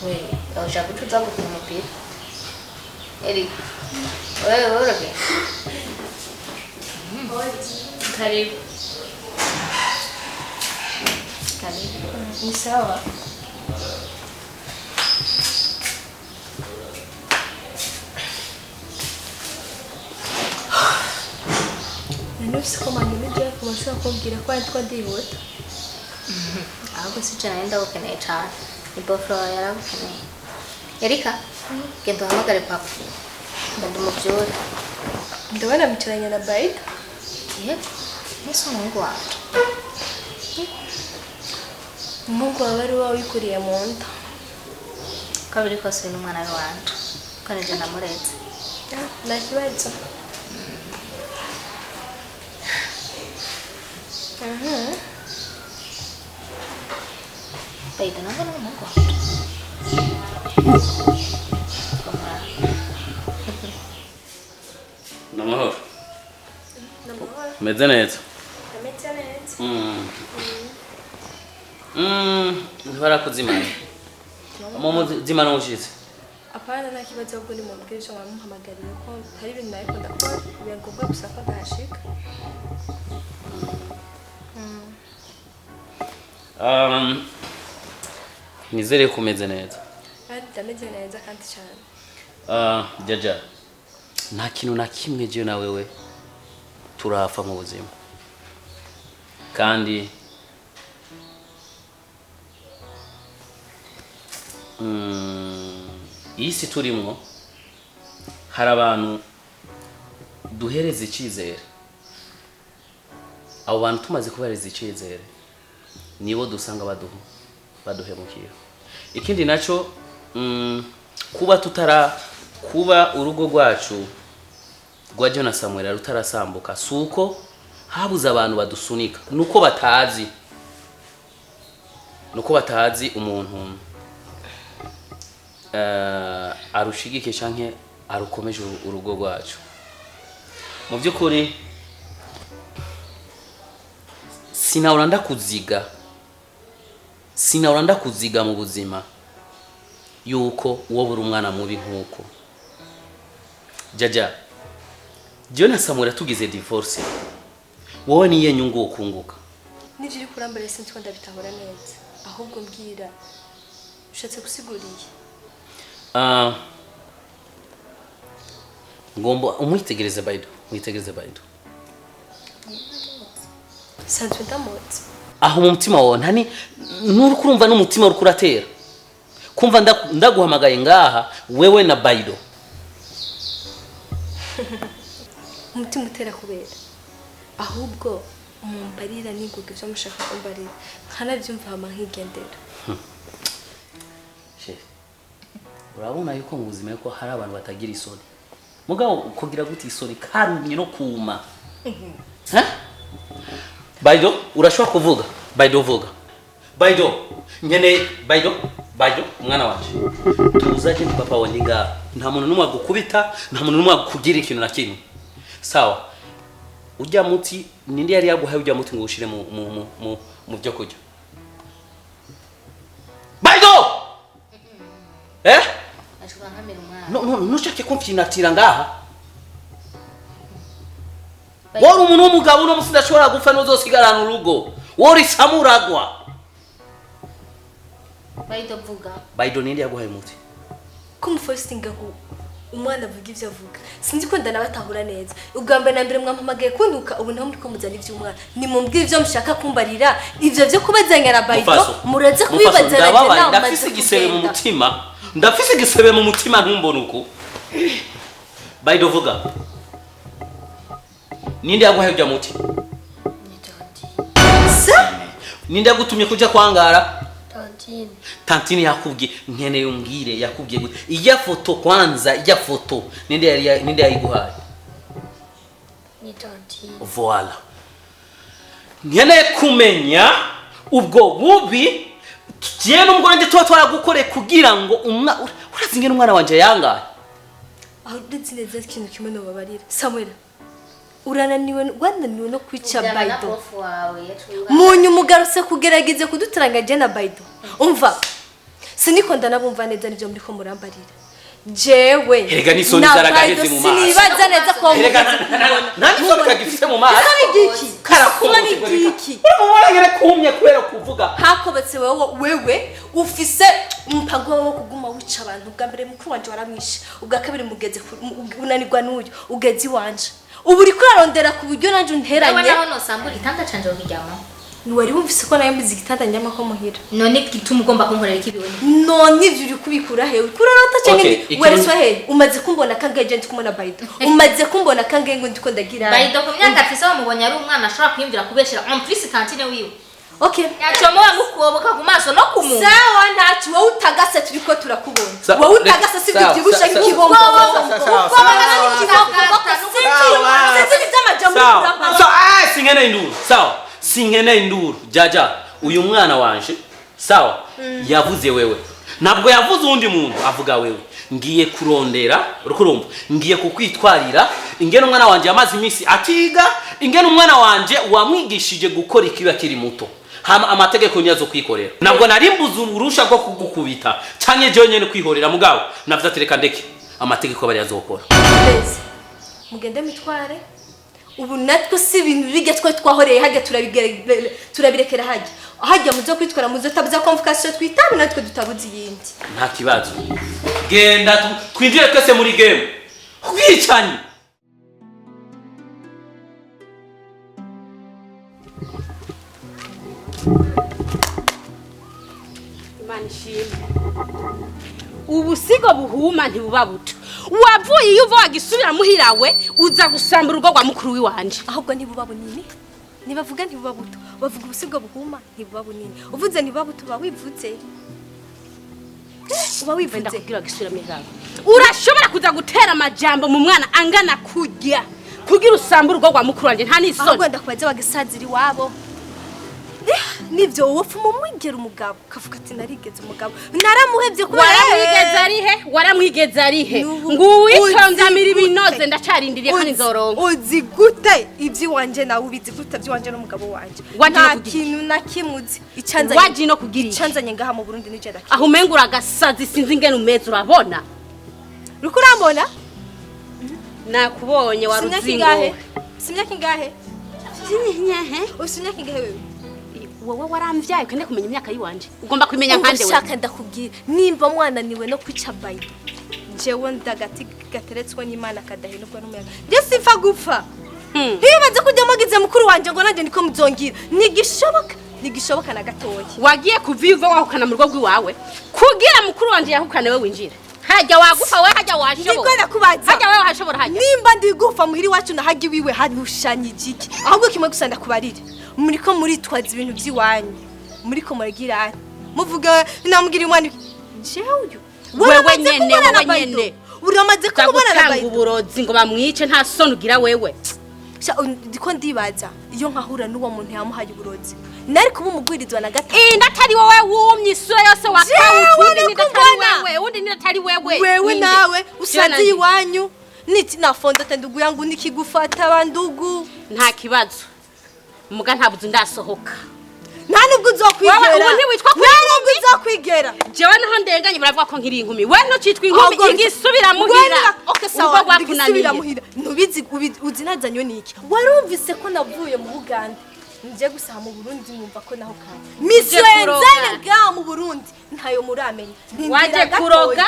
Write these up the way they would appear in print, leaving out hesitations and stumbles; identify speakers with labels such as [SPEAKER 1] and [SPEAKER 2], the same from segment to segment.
[SPEAKER 1] Wewe, ushaka kutuza gukina umupira. Eri. Wewe urage. Karibu. Karibu. Ni sawa.
[SPEAKER 2] Nufise ko manimejya kumashaka kumbwira ko yitwa Dihuta.
[SPEAKER 1] Ahubwo si cyane ndenda gukeneye cyane. Ni bofro yaragukeneye. Erika, genda uhamagare papa. Ndamubyura.
[SPEAKER 2] Ndabona bicaranye na Baida.
[SPEAKER 1] Yesu Mungu wanje.
[SPEAKER 2] Mungu wari wikuriye mu nda.
[SPEAKER 1] Kabiri kose n'umwana wanje. Kandi je ndamuretse.
[SPEAKER 2] Nakibazo.
[SPEAKER 1] Baida nanga Mungu wanje.
[SPEAKER 3] Namahoro. Meze neza. Barakuzimana. Zimana ushitse.
[SPEAKER 2] Apana nakibazo ubwo ni mu bwirisho wamuhamagariye ko hari ibintu nayo ndakora byangombwa gusa ko ndashika.
[SPEAKER 3] Nizere ko umeze neza.
[SPEAKER 2] Ndameze neza kandi cyane.
[SPEAKER 3] Jaja. Nta kintu na kimwe je na wewe turafa mu buzima. Kandi isi turimo hari abantu duhereza icizere. Abo bantu tumaze kubareza icizere nibo dusanga baduhemukira. Ikindi naco kuba urugo rwacu rwa John Samuel rutarasambuka suko habuze abantu badusunika nuko batazi umuntu arushigike canke arukomeje urugo rwacu. Mu byukuri sinahora ndakuziga mu buzima yuko uwo buri umwana mubi nkuko Jaja. John Samuel tugize divorce. Wowe niye nyungu ukunguka.
[SPEAKER 2] Nijiri kurambara sinzi ko ndabitahura neza. Ahubwo mbwira ushatse gusiguriye.
[SPEAKER 3] Ngomba umwitegereze Baido.
[SPEAKER 2] Sanzwe ndamutse.
[SPEAKER 3] Aho mu mutima wawe ntani nuri kurumva n'umutima uri kuratera. Kumva ndaguhamagaye ngaha wewe na Baido.
[SPEAKER 2] Umutima utera kubera. Ahubwo umumbarira ninguge byo mushaka kumbarira. Nkanabyumva hama nkigendera.
[SPEAKER 3] Urabona yuko mu buzima yuko hari abantu batagira isoni. Mugabo kugira guti isoni karumye no kuma. Baido urashobora kuvuga. Baido vuga. Baido nyene Baido umwana wacu. Tuzaje papa wonye nga nta muntu numwe agukubita, nta muntu numwe agukugira ikintu na kimwe. Sawa. Ujya muti nindi yari yaguhaye ujya muti ngo ushire mu byo kujya. Baido!
[SPEAKER 1] Ashobora nkamera umwana.
[SPEAKER 3] No nushake kumfinatira ngaha. Wari umuntu w'umugabo no musidashobora gupfa nozosigarana urugo. Wori samuragwa.
[SPEAKER 1] Baido vuga.
[SPEAKER 3] Baido nindi yaguhaye muti.
[SPEAKER 2] Kumfostinga ko umwana avuga ivyo avuga. Sinzi ko ndanabatahura neza. Ubwambe na mbere mwampamagaye kuntuka ubu ntaho muri ko muzana ivy'umwana. Ni mumbwire ivyo mushaka kumbarira. Ivyo byo kubazanya na Baido muraze kubibazana
[SPEAKER 3] nawe. Ndafise igisebe mu mutima ntumbona uko. Baido vuga. Ninde yaguhaye ujya muti? Ninde yagutumye kuja kwangara? Tantini yakubwiye nkeneye umbwire yakubwiye gute? Ijya foto kwanza, ijya foto. Ninde yayiguhaye?
[SPEAKER 2] Ni tanti.
[SPEAKER 3] Voilà. Nkeneye kumenya ubwo bubi tiye n'umugore nje twaragukoreye kugira ngo urazinge n'umwana wanje yangaye.
[SPEAKER 2] Aho nditsineze ikintu kimwe no babarira. Samuel. Urananiwe wananiwe no kwica Baido. Munyu mugaruse kugerageza kuduturanga je na Baido. Umva. siniko ndanabumva neza nivyo muri ko murambarira jewe
[SPEAKER 3] erega nisoni zaragaheze mu maso
[SPEAKER 2] sinibaza neza ko
[SPEAKER 3] erega nani kagifise mu maso
[SPEAKER 2] igiki
[SPEAKER 3] karakomeye
[SPEAKER 2] igiki
[SPEAKER 3] mubona ngere kumye kubera kuvuga
[SPEAKER 2] hakobetse wewe ufise umupango wo kuguma wica abantu bwa mbere mukuru wanje waramwishe ubwa kabiri mugeze unanirwa n'uyu ugeze wanje ubu uri kurarondera ku buryo nanje unteranye
[SPEAKER 1] naho no sambura itanda canje ukijyamo
[SPEAKER 2] wari wumvise ko nayo mbizi igitanda njyama ko muhira
[SPEAKER 1] none gituma ugomba kunkorera ikibibone
[SPEAKER 2] none ivyo uri kubikura he kurarota cyane wereswa he umaze kumbona kange agent kumona Baido umaze kumbona kange ngo ndiko ndagira
[SPEAKER 1] Baido ku myaka afise wamubonye ari umwana ashobora kwiyumvira kubeshera en plus kantine wiwe
[SPEAKER 2] okay
[SPEAKER 1] yacomo wamukuboka ku maso no ku muntu
[SPEAKER 2] sawa ntacu wowe utagase turiko turakubona wowe utagase si byibusha nk'ikibombo
[SPEAKER 3] sawa singene induru jaja uyu mwana wanje sawa yavuze wewe ntabwo yavuze undi muntu avuga wewe ngiye kurondera urukurumva ngiye kukwitwarira ingene umwana wanje yamaze iminsi atiga ingene umwana wanje wamwigishije gukora ikiba kiri muto hama amategeko nyazo kwikorera nabwo narimbuza urusha rwo kugukubita canke je nyene kwihorera mugabo navyo atereka ndeke amategeko bari yazokora
[SPEAKER 2] mugende mitware ubu natwe si ibintu bige twahoreye hajya turabirekera hajya muzo kwitwara muzo tabuza convocation twitabe natwe dutabuze yindi
[SPEAKER 3] nta kibazo genda twinjire twese muri game kwicanye
[SPEAKER 4] ubusigo buhuma ntibuba buto wavuye iyo uva wagisubira muhirawe uza gusambura urugo rwa mukuru wiwanje
[SPEAKER 2] ahubwo ntibuba bunini nibavuga ntibuba buto bavuga ubusigo buhuma ntibuba bunini uvuze ntibuba buto bawivuze uba wivuze
[SPEAKER 4] ndakubwira gisubira mihirawe urashobora kuza gutera amajambo mu mwana angana kujya kugira usambura urugo rwa mukuru wanje nta nisoni
[SPEAKER 2] ahubwo ndakubaza wagisazira iwabo nivyo wofu mumwigera umugabo kavuga ati narigeze umugabo naramuhevye kuba
[SPEAKER 4] waramwigeze arihe nguwitongamira ibinoze ndacarindiriye kandi nzoronka
[SPEAKER 2] uzi gute ivyi wanje nawe ubizi gute ivyi wanje n'umugabo wanje nta kintu nakimuzi icanzanye
[SPEAKER 4] waje no kugira
[SPEAKER 2] icanzanye ngaha mu Burundi nije ndaki
[SPEAKER 4] aho umengura agasazi sinzi ingene umeze urabona
[SPEAKER 2] uriko urambona
[SPEAKER 4] nakubonye waruzingo
[SPEAKER 2] simyaka ingahe usimyaka ingahe wewe
[SPEAKER 4] wowe waramvyaye kwende kumenya imyaka yiwanje ugomba kumenya nkande wewe
[SPEAKER 2] ushaka ndakubwira nimba mwananiwe no kwica Baido jewe ndagati gateretswe n'Imana kadahinurwa n'umuyaga je sifa gupfa ntibaze kujya mugize mukuru wanje ngo nanje niko muzongira nigishoboka na gatoya
[SPEAKER 4] wagiye kuviva wahukana mu rugo rwiwawe kugira mukuru wanje yahukane we winjira hajya wagufa we hajya washobora
[SPEAKER 2] ndigora kubaza
[SPEAKER 4] hajya we washobora hajya
[SPEAKER 2] nimba ndigufa muhiri wacu na hajya wiwe harushanye igiki ahubwo kimwe gusa ndakubarira muriko muritwaza ibintu by'iwanyu muriko muragira muvuga namugira umwana jewe
[SPEAKER 4] wewe nyene
[SPEAKER 2] uramaze kubona na
[SPEAKER 4] Baido uburozi ngo bamwice nta soni ugira wewe
[SPEAKER 2] ndiko ndibaza iyo nkahura n'uwo muntu yamuhaye uburozi nari kuba umugwirizwa na gatatu
[SPEAKER 4] ndatari wowe wumye isura yose wakawutundi ndatari wewe
[SPEAKER 2] wewe nawe usazi iwanyu niti nafonda tandugu yangu nikigufata bandugu
[SPEAKER 4] nta kibazo muga ntabuze ndasohoka
[SPEAKER 2] nta nubwo uzokwigera
[SPEAKER 4] ubu ntiwitwa
[SPEAKER 2] uzokwigera
[SPEAKER 4] jewe naho ndenganye baravuga ko nkiri inkumi we ntucitwa inkumi igisubira muhira
[SPEAKER 2] okay sawa igisubira muhira nubizi uzi nazanyo niki warumvise ko navuye mu Uganda nje gusaha mu Burundi numva ko naho kandi misenzene ga mu Burundi ntayo muramenya
[SPEAKER 4] waje kuroga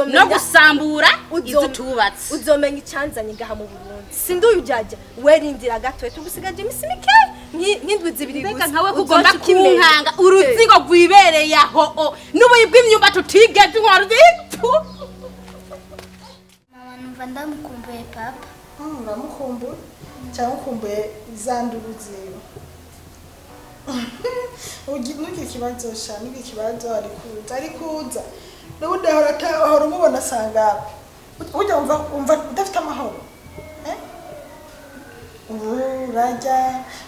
[SPEAKER 4] no gusambura izo tubatse
[SPEAKER 2] uzomenya icanzanye ngaha mu Burundi sinduyu jaja werindira gato tugusigaje misimike nk'indwi zibiri gusa
[SPEAKER 4] nkawe kugomba kunkanga uruzigo rwibereye aho n'ubuyibwa imyumba tutigeze inkwaru zipfu
[SPEAKER 5] mama numva ndamukumbuye papa
[SPEAKER 6] ndamukumbuye cyangwa ukumbuye izanduru ziwe nuki kibazo sha nuki kibazo ari kuza n'ubundi ahora umubona sangara ujya umva udafite amahoro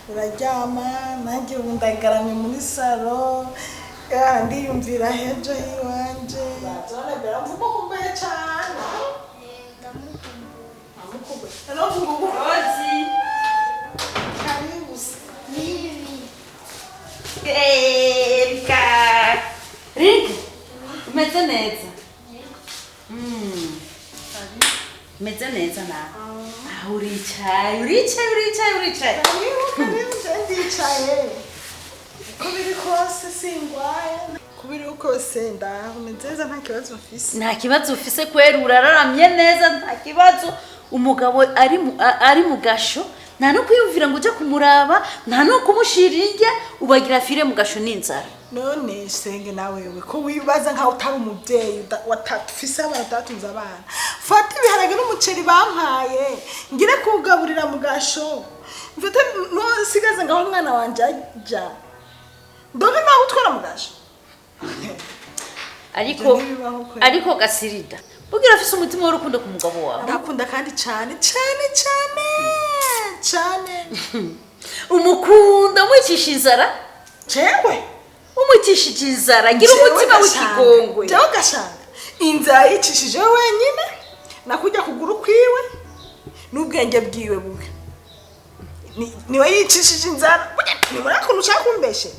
[SPEAKER 6] uraryama nanjye ubu ndagaramye muri salo ndiyumvira hejo hiwanje mvuga kumbuye cyane ndamukumbuye karibu
[SPEAKER 4] Erika Rika
[SPEAKER 7] Umeze neza? Umeze neza nawe? Uricaye.
[SPEAKER 6] Ndicaye. Kubiri kose singwaye. Kubiri kose ndaho umeze nta kibazo mfise.
[SPEAKER 7] Nta kibazo ufise kwera urararamye neza nta kibazo. Umugabo ari mu gasho nta no kwiyumvira ngo uje kumuraba nta no kumushirira ubagira fire mu gasho n'inzara.
[SPEAKER 6] None senge nawewe ko wibaza nka utari umuvyeyi watafise abatatunza abana. Fata ibiharage n'umuceri bampaye ngire kugaburira mu gasho. Mfite no sigaze ngaho umwana wanje ajya. Ndone nawe utwara mu gasho.
[SPEAKER 7] Ariko gasirida. Bugira afise umutima w'urukundo ku mugabo wawe.
[SPEAKER 6] Ndakunda kandi cyane.
[SPEAKER 7] Umukunda mwicisha inzara?
[SPEAKER 6] Cewe.
[SPEAKER 7] Umutishije inzara ngira umutima w'ikigongwe.
[SPEAKER 6] Jewe gashanga. Inzara yicishije wenyine nakujya kuguru kwiwe n'ubwenge bwiwe buke. Niwe yicishije inzara. Ni murakuntu ushaka kumbeshe.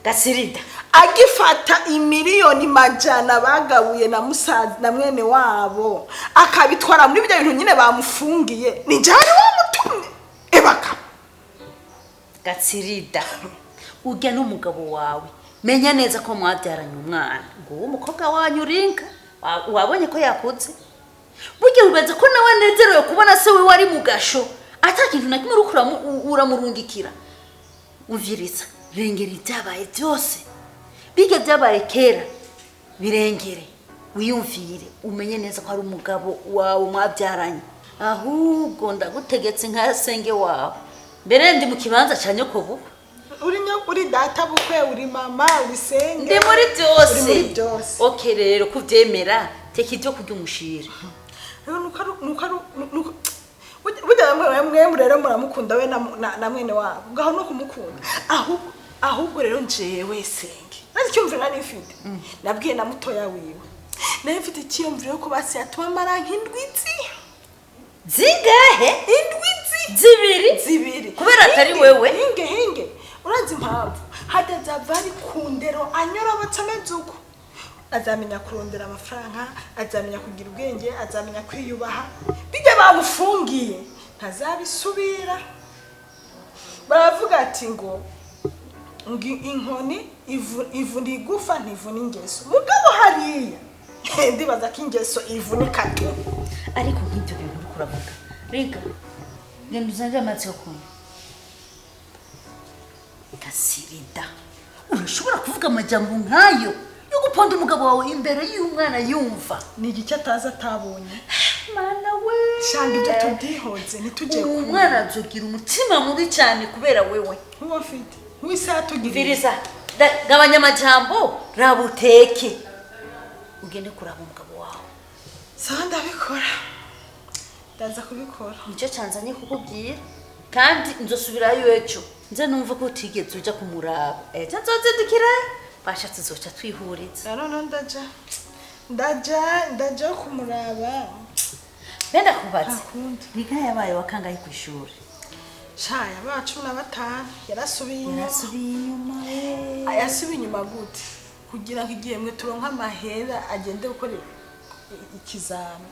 [SPEAKER 7] Gasirida
[SPEAKER 6] agifata imiliyoni majana bagabuye na musaza na mwene wabo akabitwara muri bya bintu nyine bamufungiye ni jari wamutumye ebaka.
[SPEAKER 7] Gasirida ujya n'umugabo wawe menya neza ko mwabyaranye umwana ngo umukobwa wanyu urinka wabonye ko yakuze burya ubaze ko nawe nezerewe kubona se we wari mu gasho atakintu na kimwe uramurungikira umviriza rengera ibyabaye byose biga byabaye kera birengere wiyumvire umenye neza ko ari umugabo wawe mwabyaranye ahubwo ndagutegetse nka senge wawe mbere ndi mu kibanza cya nyokobu
[SPEAKER 6] uri data bukwe uri mama uri senge
[SPEAKER 7] ndi muri byose okay rero kubyemera teka ibyo kurya umushira
[SPEAKER 6] burya mwe rero muramukunda we na mwene wabo ngaho no kumukunda ahubwo rero njewe senge nazi cyumvira nari mfite nabwiye na mutoya wiwe nari mfite ikiyumviro ko basi yatuma maranka indwizi
[SPEAKER 7] zingahe indwizi zibiri kubera atari wewe
[SPEAKER 6] hinge uranzi impamvu hadaza bari kundero anyora batsamezuko azamenya kurondera amafaranga azamenya kugira ubwenge azamenya kwiyubaha bijya bamufungiye ntazabisubira baravuga ati ngo inkoni ivuna igufa ntivuna ingeso mugabo hariya ndibaza ko ingeso ivunika tu
[SPEAKER 7] ariko nk'ibyo bintu uri kuravuga reka ngenda uzange amatsi yo kunywa Gasirida urashobora kuvuga amajambo nk'ayo yo guponda umugabo wawe imbere y'umwana yumva
[SPEAKER 6] ni igice ataza atabonye
[SPEAKER 7] mana we
[SPEAKER 6] shanga ibyo tudihoze ntitujye ku
[SPEAKER 7] umwana azogira umutima mubi cyane kubera wewe
[SPEAKER 6] nkuwo afite nk'isa
[SPEAKER 7] tugiviriza gabanya amajambo rabuteke ugende kuraba umugabo wawe
[SPEAKER 6] sawa ndabikora ndaza kubikora
[SPEAKER 7] nicyo cyanzanye kukubwira kandi nzosubirayo ejo nze numva ko utigeze uja kumuraba ejo nzozidukira bashatse zoca twihuriza
[SPEAKER 6] none ndaja kumuraba
[SPEAKER 7] benda kubaza niga yabaye wakangaye ku ishuri
[SPEAKER 6] shaya ba 15 yarasubiye
[SPEAKER 7] inyuma
[SPEAKER 6] ayasubiye inyuma gute kugira ngo igihe mwe turonka amahera agende gukora ikizami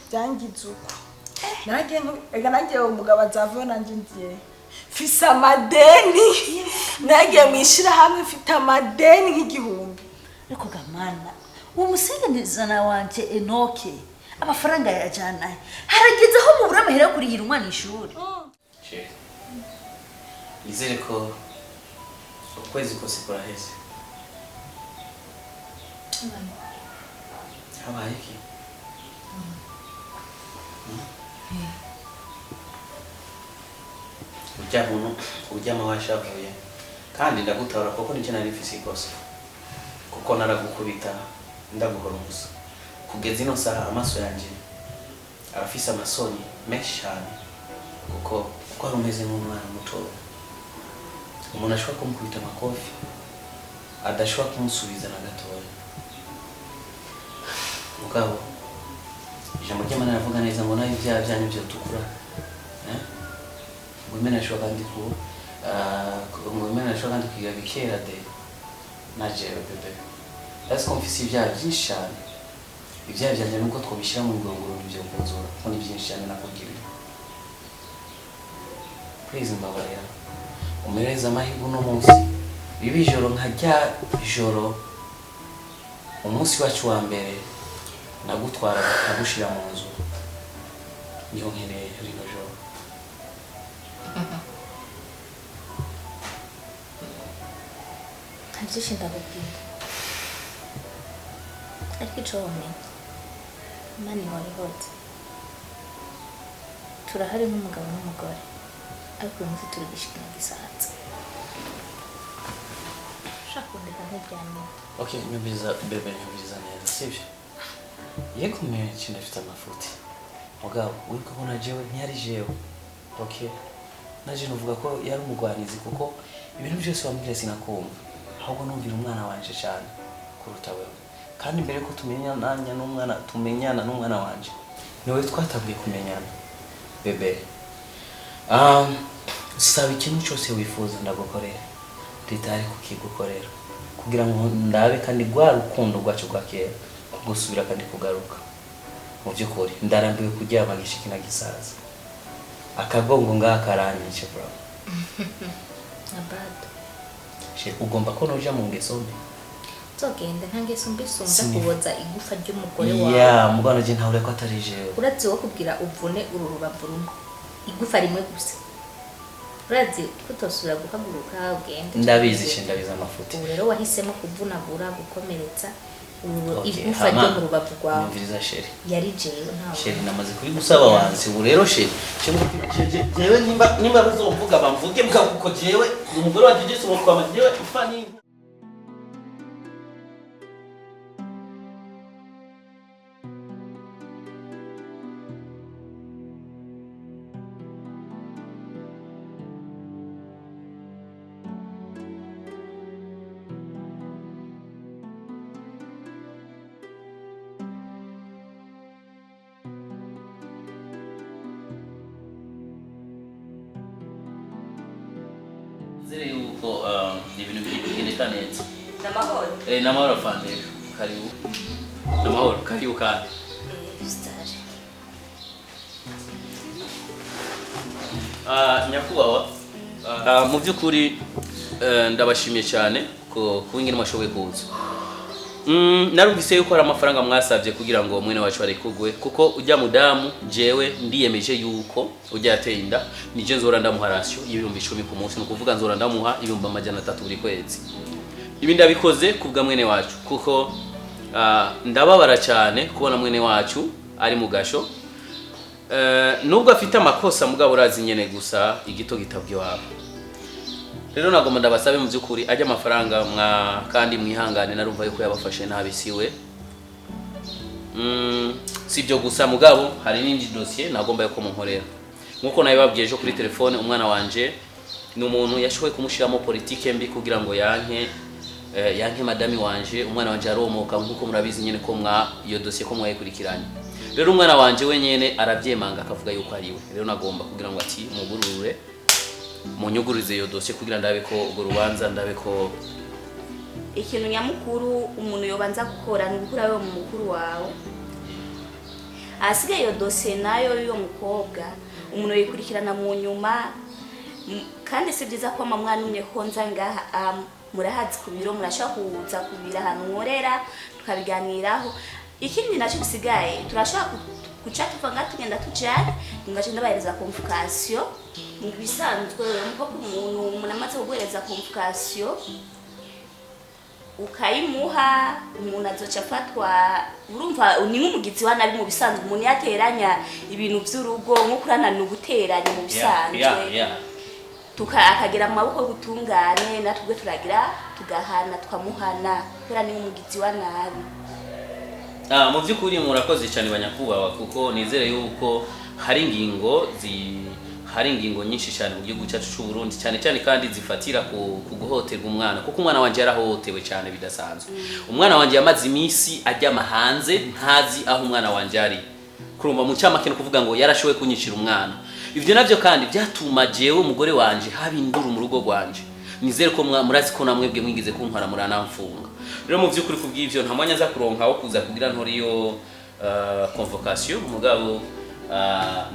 [SPEAKER 6] byangize uko nagiye umugabo azava nanjye ngiye fisa amadeni nagiye mwishira hamwe mfite amadeni nk'igihumbi
[SPEAKER 7] ariko gamana uwo musengenezana wanje Enoke amafaranga yajana harageze aho mu burama hera kurihira umwana ishuri
[SPEAKER 3] Nizere ko ukwezi kose kuraheze habaye iki ujya washavuye kandi ndagutabara kuko nicyo nari mfise ikosa kuko naragukubita ndaguhora umusa kugeza ino saha amaso yanjye arafise amasoni menshi cyane kuko ari umeze nk'umwana muto umuntu ashobora kumukubita amakofi adashobora kumusubiza na gatoya mugabo ijambo ry'Imana ravuga neza ngo nayo ibyaha byanyu byo tukura Mwimena ashobora kandi mwimena ashobora kandi kwiga bikera de najewe bebe Ese komfisi ibyaha byinshi cyane. Ibyaha byanjye nuko twabishyira mu ngurunguru ibyo kuzura. Ko ni byinshi cyane nakubwira. Please mbabarira. Umereza amahirwe no munsi. Bibi joro nkajya joro. Umunsi wacu wa mbere nagutwara nagushira mu nzu. Niho nkeneye rino joro.
[SPEAKER 1] Byinshi ndababwira ariko icyo wamenya Imana ihora ihotse turahari nk'umugabo n'umugore ariko uyu munsi turi gishikina gisahatse ushaka kundeka nk'iryamye.
[SPEAKER 3] Okay, nyumviriza bebe nyumviriza neza sibyo? Yego menshi ndafite amafuti mugabo uriko kubona jewe ntiyari jewe. Okay, naje nuvuga ko yari umugwanizi kuko ibintu byose wambwira sinakumva ahubwo numvira umwana wanje cyane kuruta wewe kandi mbere ko tumenyana n'umwana wanje niwe twatabuye kumenyana bebe. Saba ikintu cyose wifuza ndagukorera ritari kukigukorera kugira ngo ndabe kandi rwa rukundo rwacu rwa kera gusubira kandi kugaruka. Mu by'ukuri ndarambiwe kuryama gishikina gisaza akagongo ngakaranyishe bro.
[SPEAKER 1] Abado
[SPEAKER 3] Ugomba ko noja mu ngeso mbi.
[SPEAKER 1] Zogenda nta ngeso mbi sonza kuboza igufa ry'umugore wawe.
[SPEAKER 3] Yeah, mugwana je ntahure ko atari jewe.
[SPEAKER 1] Urazi wo kubwira uvune uru rubavu rumwe. Igufa rimwe gusa. Urazi kutosubira guhaguruka ugende.
[SPEAKER 3] Ndabizi amafuti.
[SPEAKER 1] Ubu rero wahisemo kuvunagura gukomeretsa igufa ryo mu rubavu rwawe.
[SPEAKER 3] Numviriza sheri.
[SPEAKER 1] Yari jewe ntawe.
[SPEAKER 3] Sheri namaze kuri gusaba wansi. Ubu rero sheri. Jewe nimba bazovuga bamvuge mbwa kuko jewe umugore wa Jeje so kwa jewe ifani. Zire yuko ibintu bigenda neza.
[SPEAKER 2] Namahoro.
[SPEAKER 3] Namahoro fande. Karibu. Namahoro karibu kandi.
[SPEAKER 1] Stage.
[SPEAKER 3] Nyakubawa. Mu by'ukuri ndabashimiye cyane ko ingene mwashoboye kuza. Narumvise yuko ari amafaranga mwasabye kugira ngo mwene wacu arekugwe kuko ujya mudamu jewe ndiyemeje yuko ujya yateye inda nije nzora ndamuha ratio y'ibihumbi 10 ku munsi no kuvuga nzora ndamuha ibihumbi 300 buri kwezi. Ibi ndabikoze kubwa mwene wacu kuko ndababara cyane kubona mwene wacu ari mu gasho. Nubwo afite amakosa mugabo urazi nyene gusa igito gitabwe wabo. Rero nagomba ndabasabe mu byukuri ajya amafaranga kandi mwihangane narumva yuko yabafashe nabi siwe. Sibyo gusa mugabo hari n'indi dossier nagomba yuko munkorera. Nkuko nabibabwiye ejo kuri telefone umwana wanje ni umuntu yashoboye kumushiramo politike mbi kugira ngo yanke madami wanje umwana wanje aromoka nkuko murabizi nyene ko iyo dossier ko mwayikurikiranye. Rero umwana wanje wenyene arabyemanga akavuga yuko ari we. Rero nagomba kugira ngo ati mugurure munyugurize iyo dossier kugira ndabe ko ubwo rubanza ndabe ko
[SPEAKER 2] ikintu nyamukuru umuntu yobanza gukora ni gukura we mu mukuru wawe. Asigaye iyo dossier nayo yo mukobwa umuntu yikurikirana mu nyuma kandi si byiza ko mwana umwe konza ngaha murahazi ku biro murashaka kuza kubira ahantu nkorera tukabiganiraho. Ikindi nacyo gisigaye turashaka kuca tuvanga tugenda tujyana ngaje ndabahereza convocation bisanzwe nko umuntu amaze kuguhereza convocation ukayimuha umuntu azoca afatwa urumva ni nk'umugizi wa nabi mu bisanzwe umuntu yateranya ibintu by'urugo nko kuranana uguteranya mu bisanzwe akagera mu maboko y'ubutungane natwe turagira tugahana twamuhana kubera ni nk'umugizi wa nabi.
[SPEAKER 3] Mu by'ukuri murakoze cyane banyakubawa kuko nizere yuko hari ingingo nyinshi cyane mu gihugu cyacu cy'u Burundi cyane cyane kandi zifatira ku guhoterwa umwana kuko umwana wanje yarahotewe cyane bidasanzwe. Umwana wanje yamaze imisi ajya mahanze ntazi aho umwana wanje ari. Kurumva mu cyamake no kuvuga ngo yarashowe kunyicira umwana. Ivyo navyo kandi byatuma jewe umugore wanje haba induru mu rugo rwanje. nizere ko murazi ko namwebwe mwigize kuntwara muranamfunga rero mu by'ukuri kubw'ivyo nta mwanya nza kuronka wo kuza kugira ntoriyo convocation mugabo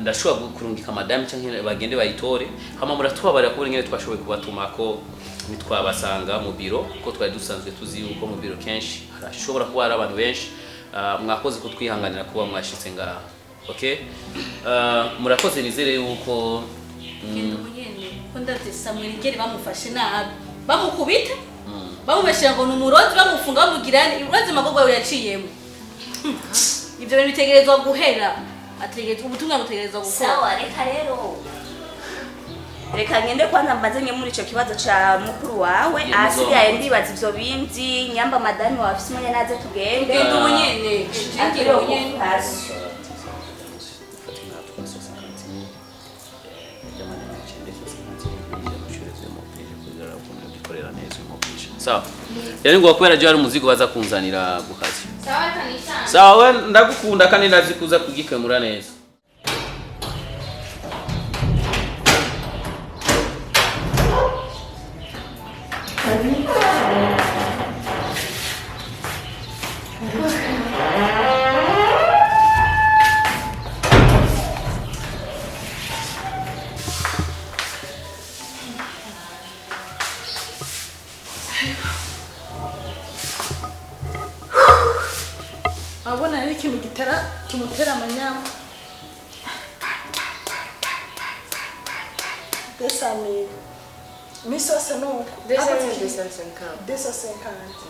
[SPEAKER 3] ndashobora kurungika madame cyangwa bagende bayitore hama muratubabarira ko nyine twashoboye kubatuma ko nitwabasanga mu biro ko twari dusanzwe tuzi uko mu biro kenshi harashobora kuba ari abantu benshi mwakoze ko twihanganira kuba mwashitse ngaha okay murakoze nizere yuko
[SPEAKER 7] ko ndatesa mwengeri bamufashe nabi bamukubita bamubashira ngo numurozi bamufunga bamugira ibibazo magogwa yaciyemo ibyo bintu bitegerezwa guhera ategerezwa ubutumwa butegerezwa gukora
[SPEAKER 8] sawa reka ngende kwanza mbazanye muri ico kibazo ca mukuru wawe asigaye ndibaza ivyo bindi nyamba madame wa afisi mwenye naze tugende
[SPEAKER 7] genda ubunyene
[SPEAKER 8] akiri ubunyene
[SPEAKER 3] sawa yani ngo kubera je ari umuzigo baza kunzanira gukazi
[SPEAKER 1] Sawa kanisa.
[SPEAKER 3] sawa we ndagukunda kandi ndazi kuza kugikemura neza
[SPEAKER 6] abona ari ikintu kimutera amanyama desami misose nuko desasenkanti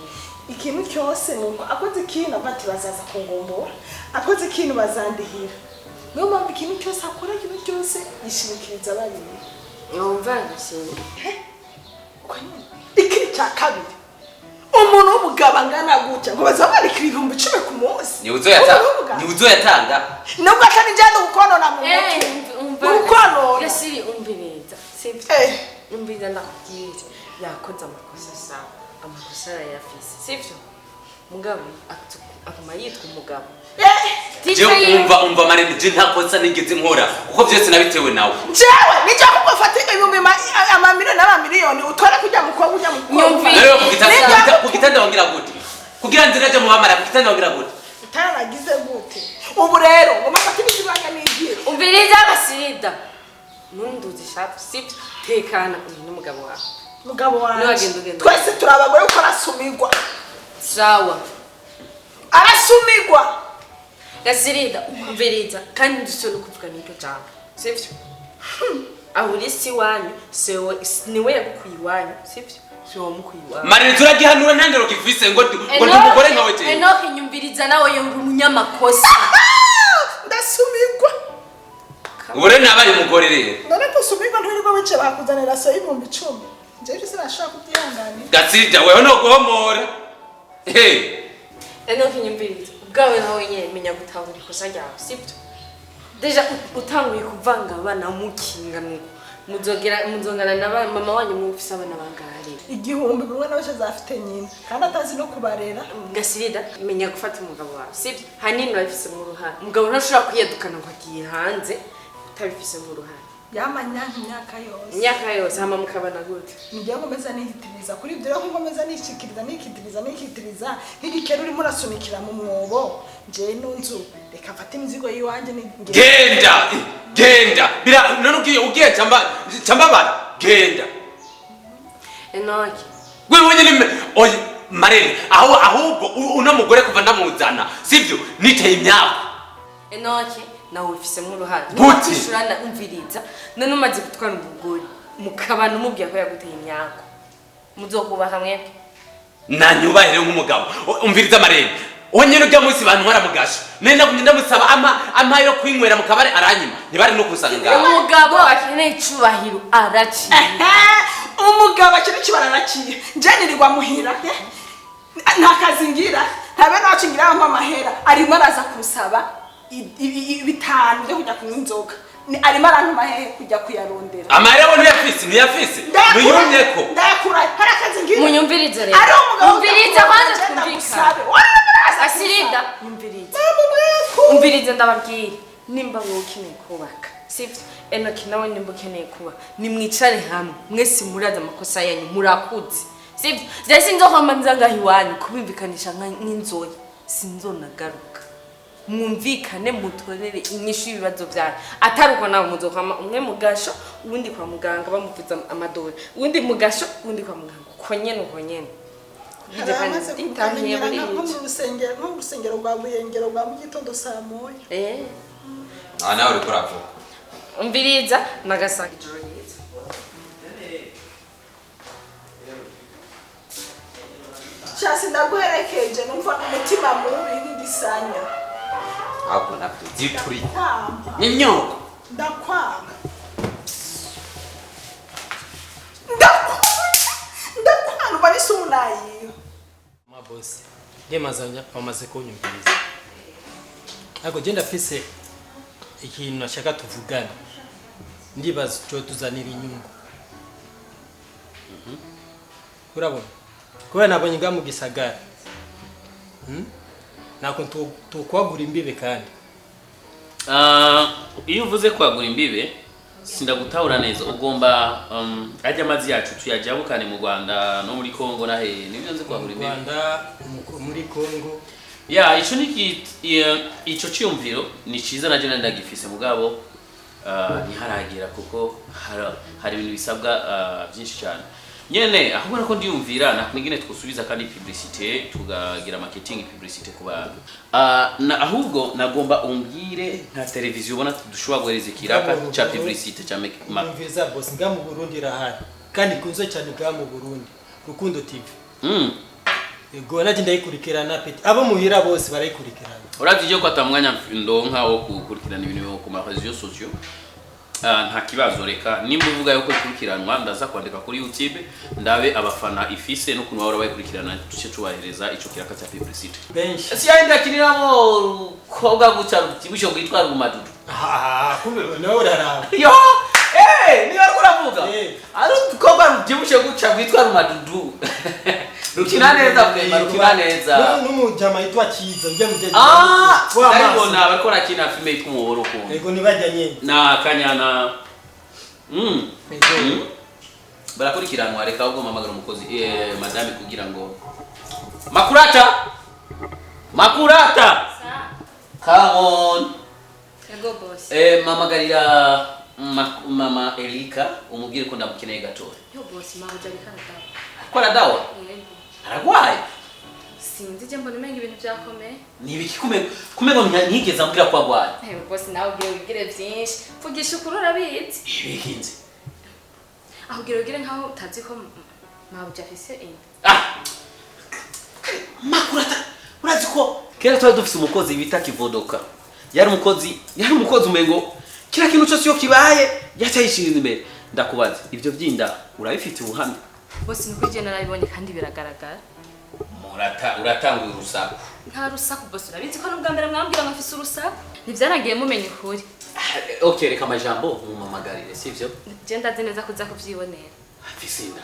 [SPEAKER 6] ikintu cyose nuko akoze ikintu abati bazaza kungombora akoze ikintu bazandihira niyo mpamvu ikintu cyose akora ikintu cyose yishimikiriza abarimu
[SPEAKER 2] Yumva gusinda.
[SPEAKER 6] Ikiri cya kabiri umuntu w'umugabo angana gutya ngo bazabarikira 10,000 ku munsi
[SPEAKER 3] ni uzoyatanga
[SPEAKER 6] nubwo atari njyana gukonona mu mutwe gukonona
[SPEAKER 2] Yasiri umbireza. Sibyo. Umbireza ndakubwira. Yakoze amakosa sawa. Amakosa yafise. Sibyo. Mugabo akuma yitwa umugabo.
[SPEAKER 3] je umva marene je ntakosa nigeze nkora kuko byose nabitewe nawe
[SPEAKER 6] jewe nijya kugufatika 1,000,000 utwara kujya mu kwa kujya mu
[SPEAKER 3] rero kugitanda wangira gute kugira nzira je mu bamara kugitanda wangira gute
[SPEAKER 6] utaragize gute ubu rero ngo mafata ibizibanga nigiye
[SPEAKER 2] Umbireza abasirida. Nunduzi shafu sibyo. Tekana uyu n'umugabo wawe.
[SPEAKER 6] mugabo
[SPEAKER 2] Nagenda
[SPEAKER 6] wanjye
[SPEAKER 2] ugenda.
[SPEAKER 6] twese turabagore uko arasumirwa
[SPEAKER 2] Sawa.
[SPEAKER 6] arasumirwa
[SPEAKER 2] Gasirida umbireza kandi ndusho kuvuga niko cyane. Sibyo. Ahurisi wanyu sewe niwe yakuyiwanyu sibyo. Sewe mukuyiwanyu.
[SPEAKER 3] marene turagihanura ntangero gifise ngo ndumugore nkawe je
[SPEAKER 2] Enoke nyumviriza nawe yumva umunyamakosa.
[SPEAKER 6] ndasumirwa
[SPEAKER 3] ubure nabaye umugore rero
[SPEAKER 6] none tusumirwa nturirwa wice bakuzanira so 10,000 jeje sinashaka kubyihanganira
[SPEAKER 3] Gasirida wewe no guhomora
[SPEAKER 2] Enoke nyumviriza ubwawe nawe nyene menya gutahura ikosa ryawe sibyo. Deja utanguye kuvanga abana mukinga nuko muzongana na mama wanyu mufise abana bangare.
[SPEAKER 6] 1,000 buri wese wese azafite nyina kandi atazi no kubarera
[SPEAKER 2] Gasirida menya gufata umugabo wawe sibyo. Hanini wafise mu ruhara. Umugabo ntashobora kwiyedukana ngo agiye hanze utabifise mu ruhara.
[SPEAKER 6] yamanya imyaka yose
[SPEAKER 2] Imyaka yose hama mukabana gute.
[SPEAKER 6] nijya nkomeza nihitiriza kuri ibyo rero nkomeza nikitiriza nk'igikero urimo urasunikira mu mwobo nje n'unzu reka mfate imizigo yiwanje
[SPEAKER 3] genda bira none ugiye cyambabara genda
[SPEAKER 2] Enoke
[SPEAKER 3] wewe nyine oye marene ahubwo uno mugore kuva ndamuzana sibyo niteye imyaka
[SPEAKER 2] Enoke nawe ufise mu ruhara.
[SPEAKER 3] Buti.
[SPEAKER 2] Nishurana umviriza none umaze gutwara umugore mukabana umubwiye ko yaguteye imyaka. Muzokubaha mwebwe.
[SPEAKER 3] nanyubahire nk'umugabo umviriza marene onyene ujya munsi bantu mwaramugasha nenda kugenda musaba ama yo kwinywera mu kabare aranyima ntibari no kusanga
[SPEAKER 2] Umugabo akeneye icubahiro araciye.
[SPEAKER 6] umugabo akiri kibararakiye nje nirirwa muhira nta kazi ngira ntabe nacu ngira amahera arimo araza kusaba 5 byo kujya kunywa inzoga arimo arantuma hehe kujya kuyarondera
[SPEAKER 3] amahera wo ntiyafise nuyumye ko
[SPEAKER 6] ndakura hari akazi ngira
[SPEAKER 2] Munyumvirize rero.
[SPEAKER 6] ari umugabo
[SPEAKER 2] Umviriza kwanza twumvikana. Asirida umviriza. Umviriza ndababwira nimba wowe ukeneye kubaka
[SPEAKER 9] sivyo Enoki nawe nimba ukeneye kuba nimwicare hamwe mwese muraza amakosa yanyu murakuze sivyo je sinzohamba nzangaho iwanyu kubimvikanisha nk'inzoya sinzonagaruka mwumvikane mutorere inyishu ibibazo byanyu ataruko nawe muzokama umwe mugasho ubundi kwa muganga bamuvuza amadore ubundi mugasho ubundi kwa muganga konyene
[SPEAKER 6] urusengero rwa Buyengero rwa mu gitondo saa moya
[SPEAKER 10] nawe uri kuravuga
[SPEAKER 9] umviriza nagasanga ijoro ryiza
[SPEAKER 6] cyasi ndaguherekeje numva umutima mubi nk'idisanya
[SPEAKER 10] ahubwo nabyo zituri n'imyoko
[SPEAKER 6] ndakwanga bari sunayiyo
[SPEAKER 11] mabosi yemazanya bamaze kunyumviriza ariko je ndafise ikintu nashaka tuvugana ndibaza cyo tuzanira inyungu urabona kubera nabonye nga mu gisagara nako tukwagura imbibe kandi
[SPEAKER 3] iyo uvuze kwagura imbibe sindagutahura neza ugomba ajya amazi yacu tuyajabukane mu Rwanda no muri Kongo na he nibyo nzi kwagura imbibe
[SPEAKER 11] Rwanda muri Kongo
[SPEAKER 3] ya ico niki ico cyumviro ni ciza naje ndagifise mugabo ntiharagira kuko hari ibintu bisabwa byinshi cyane nyene ahubwo nako ndiyumvira nakunigine twosubiza kandi publicité tugagira marketing publicité ku bantu ahubwo nagomba umbwire nta televiziyo ubona dushobora guhereza ikiraka cha publicité cha
[SPEAKER 11] mumviza boss nga mu Burundi rahari kandi kunzo cyane nga mu Burundi Rukundo TV ego naje ndayikurikirana peti abo muhira bose barayikurikirana
[SPEAKER 3] uravye ko atamwanya ndonka wo gukurikirana ibintu ku ma réseaux sociaux nta kibazo reka nimba uvuga yuko ikurikiranwa ndaza kwandika kuri YouTube ndabe abafana ifise no kunwa bayikurikirana tuce tubahereza ico kiraka cya publicity
[SPEAKER 11] benshi
[SPEAKER 3] si yenda kiniramo koga guca tibusho gwitwara umadudu
[SPEAKER 11] kumbe nawe uraraba
[SPEAKER 3] yo niba kuravuga ari koga tibusho guca gwitwara umadudu rukina neza bwe rukina neza
[SPEAKER 11] n'umujama yitwa Kiza ujya mudeje
[SPEAKER 3] ndabona bakora kina filme yitwa wurukundo
[SPEAKER 11] ego nibajya nyene
[SPEAKER 3] na kanyana barakurikiranwa reka ubwo mamagara umukozi madame kugira ngo makurata come on
[SPEAKER 9] ego boss
[SPEAKER 3] mamagarira mama Erika umubwire ko ndamukeneye gatoya
[SPEAKER 9] yo boss mama jarika nadawa
[SPEAKER 3] kora dawa aragwaye
[SPEAKER 9] sinzi je mbona menga ibintu byakomeye
[SPEAKER 3] nibiki kumego ntigeze ambwira ko agwaye
[SPEAKER 9] boss nawe ugire byinshi vugisha ukuri urabizi
[SPEAKER 3] ibikinze
[SPEAKER 9] aho ugire nkaho utazi ko mama jafise
[SPEAKER 3] makurata urazi ko kera twari dufise umukozi bita Kivodoka yari umukozi umengo kira kintu cyose yo kibaye yatayishiriza imbere ndakubaza ivyo byinda urabifite ubuhamya
[SPEAKER 9] boss nuko je narabibonye kandi biragaragara
[SPEAKER 3] uratanguye urusaku
[SPEAKER 9] nta rusaku boss urabizi ko n'ubwa mbere mwambwira ngafise urusaku ntivyaragiye mumenye ukuri
[SPEAKER 3] okay reka amajambo mumamagarire sivyo
[SPEAKER 9] je ndazi neza kuza kuvyibonera
[SPEAKER 3] afise inda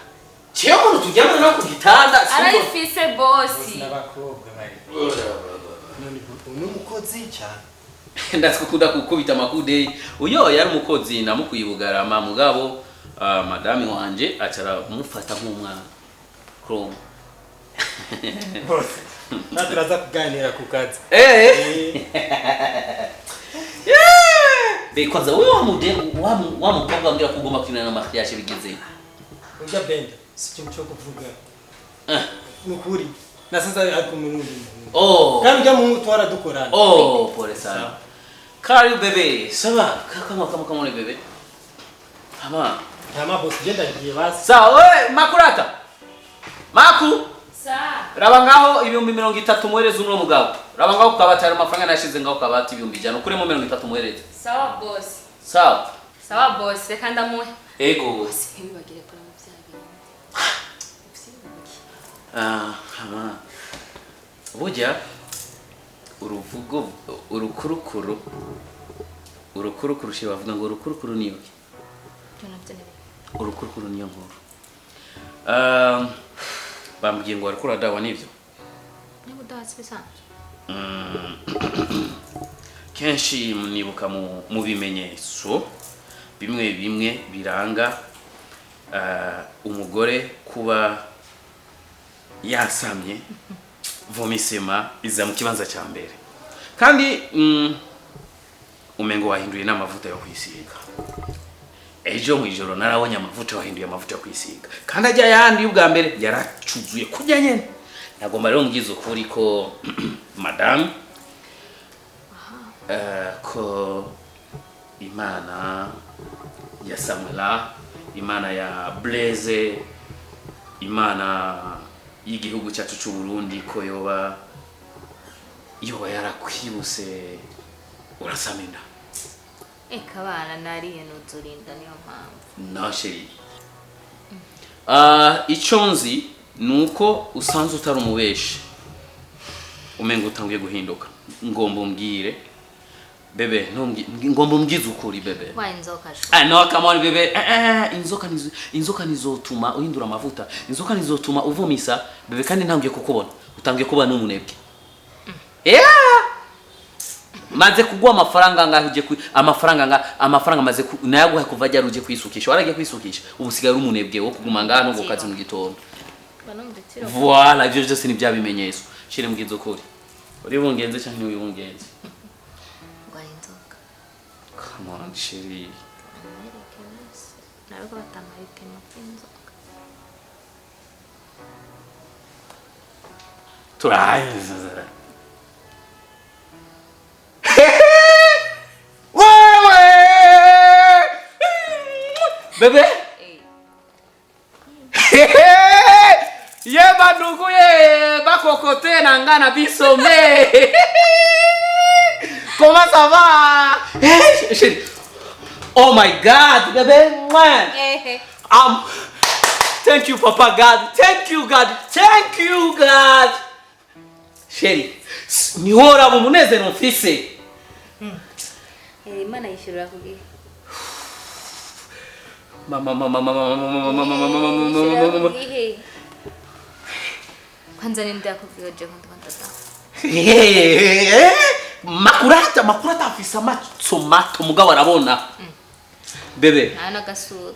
[SPEAKER 3] cyo muntu tujyana no ku gitanda
[SPEAKER 9] arayifise boss
[SPEAKER 11] n'abakobwa bari none umukozi cyane
[SPEAKER 3] ndakukunda kukubita makude uyo yari umukozi namukwibugarama mugabo madame wanje acara mufata nk'umwana krom
[SPEAKER 11] naturaza kuganira ku kazi
[SPEAKER 3] kwanza wewe wa mukobwa ambira kugomba kwinana na makiyaje bigeze
[SPEAKER 11] unja benda si cyo kuvuga nukuri na sasa ariko murundi kandi ujya mu twara dukorana
[SPEAKER 3] pole sana karibu bebe sawa kama bebe
[SPEAKER 11] ama boss genda giye basi
[SPEAKER 3] sawa we makurata maku
[SPEAKER 9] sawa
[SPEAKER 3] raba ngaho 30 muhereza umwe mugabo raba ngaho kukabatara amafaranga nashize ngaho kabati 100 ukure mu 30 muhereza
[SPEAKER 9] sawa boss
[SPEAKER 3] sawa
[SPEAKER 9] boss reka ndamuhe
[SPEAKER 3] ego
[SPEAKER 9] ntibibagire ko
[SPEAKER 3] ama burya uruvugo urukurukuru she bavuga ngo urukurukuru niyo urukurukuru niyo nkuru bambwiye ngo ariko uradawa nivyo
[SPEAKER 1] niba udahatse bisanzwe
[SPEAKER 3] kenshi nibuka mu bimenyetso bimwe bimwe biranga umugore kuba yasamye vomisema iza mu kibanza cya mbere kandi umengo wahinduye n'amavuta yo kwisiga ejo mu ijoro narabonye amavuta wahinduye amavuta yo kwisiga kandi ajya yandi ubwa mbere yaracuzuye kujya nyene nagomba rero ngize ukuri ko madame ko Imana ya Samuela, Imana ya Blaise, Imana y'igihugu cyacu cy'u Burundi ko yoba yarakwibuse urasamenda.
[SPEAKER 1] Eka bana nariye nuzurinda niyo mpamvu.
[SPEAKER 3] No sheri. Icyo nzi nuko usanzwe utari umubeshi. Umengo utangiye guhinduka. Ngomba umbwire. Bebe, ngomba umbwize ukuri bebe.
[SPEAKER 1] Wa inzoka sho.
[SPEAKER 3] No, come on bebe. Inzoka nizotuma uhindura amavuta. Inzoka nizotuma uvumisa bebe kandi ntangiye kukubona. Utangiye kuba n'umunebwe. Maze kugwa amafaranga ngahuje amafaranga maze nayaguha kuva jya ruje kwisukisha. Waragiye kwisukisha. Ubu sigaye umunebwe wo kuguma ngano ngo kazi mu gitondo. Voilà, ibyo byose ni byabimenyesho. Shire mbwize ukuri. Uri bungenze cyangwa ni wibungenze? Come on, Shiri. Try. Bebe. Ye badugu ye bakokote na ngana bisome. Comment ça va? Hey, chérie. Oh my God, bébé. Thank you, Papa God. Thank you, God. Thank you, God. Chérie, ni hora mu munezero mfise.
[SPEAKER 1] Imana yishurira kugiye.
[SPEAKER 3] Mama.
[SPEAKER 1] Kwanza ninde yakubwiye je kwandata?
[SPEAKER 3] Makurata afisa tomato mugabo arabona. Bebe.
[SPEAKER 1] Ana gasuto.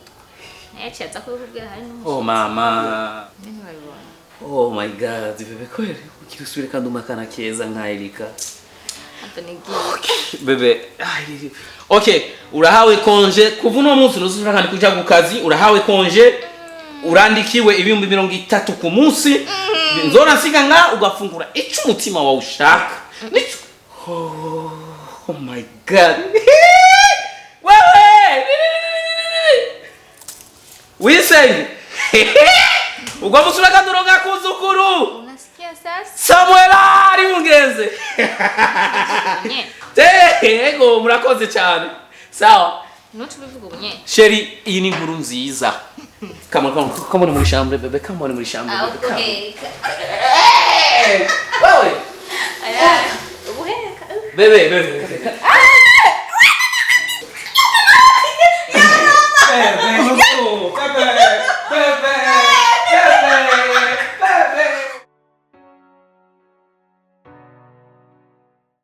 [SPEAKER 1] Yachaza kubwira hari no.
[SPEAKER 3] Oh mama.
[SPEAKER 1] Nini baribona?
[SPEAKER 3] Oh my God, bebe kweli ukirusubire kandi umakana keza nka Erika. Bebe. Okay, urahawe konje kuva no munsi nuzura kandi kuja ku kazi urahawe konje urandikiwe ibihumbi 30 ku munsi nzora nsiga nga ugafungura ico umutima wawe ushaka. Oh my God. Wewe. Wise. Ugwa musura kanduronga kuzukuru.
[SPEAKER 1] Unasikia sasa?
[SPEAKER 3] Samuela ari mungeze. Ego murakoze cyane. Sawa.
[SPEAKER 1] Nutubivuga ubunye.
[SPEAKER 3] Sheri iyi ni inkuru nziza. Come on muri chambre bebe, come on muri chambre.
[SPEAKER 1] Okay.
[SPEAKER 3] Wewe.
[SPEAKER 1] Aya. Ubuheka.
[SPEAKER 3] Bebe.